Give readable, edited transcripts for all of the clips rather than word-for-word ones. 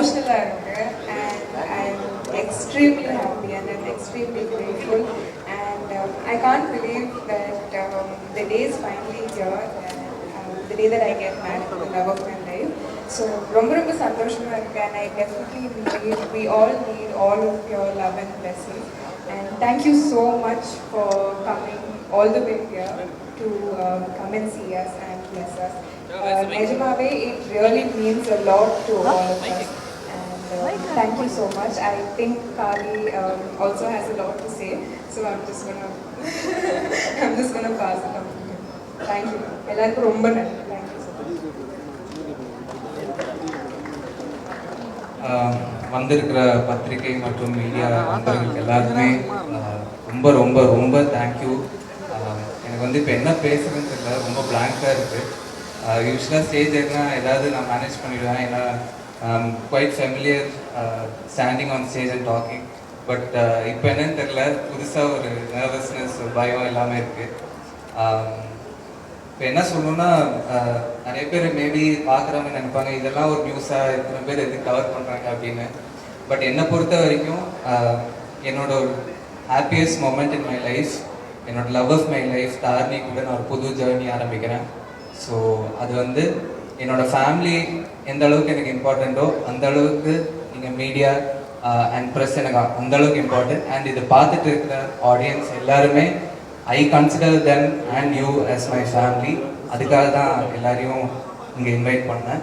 emotional and I'm extremely happy and I'm extremely grateful and I can't believe that the day is finally here and the day that I get married to the love of my life. So ரொம்ப சந்தோஷமா இருக்கு and I definitely we all need all of your love and blessings and thank you so much for coming all the way here to come and see us and bless us. Nijamave, it really means a lot to all of us and thank you so much. I think Kali also has a lot to say, so I'm just gonna pass it on to him. Thank you. எல்லாருக்கும் ரொம்ப நன்றி. Thank you so much. வந்திருக்கிற பத்திரிகை மற்றும் media நண்பர்களுக்கு எல்லாருமே ரொம்ப ரொம்ப ரொம்ப தேங்க்யூ. எனக்கு வந்து இப்போ என்ன பேசுறதுன்னு தெரியல, ரொம்ப பிளாங்காக இருக்குது. யூஸ்வலாக ஸ்டேஜ் ஏறினா ஏதாவது நான் மேனேஜ் பண்ணிவிடுவேன், ஏன்னா quite familiar standing on stage and talking. But இப்போ என்னன்னு தெரில, புதுசாக ஒரு நர்வஸ்னஸ், ஒரு பயம் எல்லாமே இருக்குது. இப்போ என்ன சொல்லணும்னா, நிறைய பேர் மேபி பார்க்குறவங்க நினைப்பாங்க இதெல்லாம் ஒரு நியூஸாக இத்தனை பேர் எதுக்கு கவர் பண்ணுறாங்க அப்படின்னு. பட் என்னை பொறுத்த வரைக்கும் என்னோட ஒரு happiest moment in my life, என்னோட love of my life Dharani கூட நான் ஒரு புது ஜேர்னி ஆரம்பிக்கிறேன். ஸோ அது வந்து என்னோடய ஃபேமிலி எந்த அளவுக்கு எனக்கு இம்பார்ட்டண்ட்டோ அந்த அளவுக்கு நீங்கள் மீடியா அண்ட் ப்ரெஸ் எனக்கு அந்த அளவுக்கு இம்பார்ட்டன்ட். அண்ட் இதை பார்த்துட்டு இருக்கிற ஆடியன்ஸ் எல்லாருமே ஐ consider them and you as my family. அதுக்காக தான் எல்லாரையும் இங்கே இன்வைட் பண்ணேன்.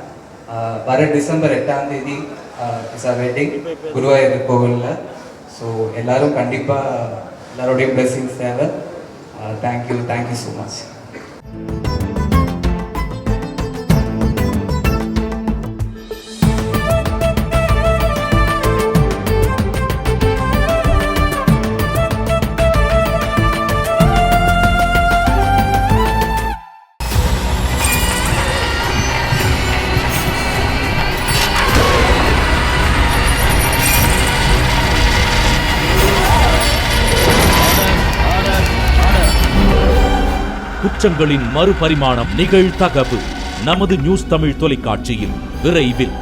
வர டிசம்பர் 8ஆம் தேதி இஸ் அ வெட்டிங் குருவாயூர் கோவிலில். ஸோ எல்லோரும் கண்டிப்பாக எல்லாரோடையும் பிளெஸிங்ஸ் தேவை. Thank you so much. குற்றங்களின் மறுபரிமாணம் நிகழ்தகவு நமது நியூஸ் தமிழ் தொலைக்காட்சியில் விரைவில்.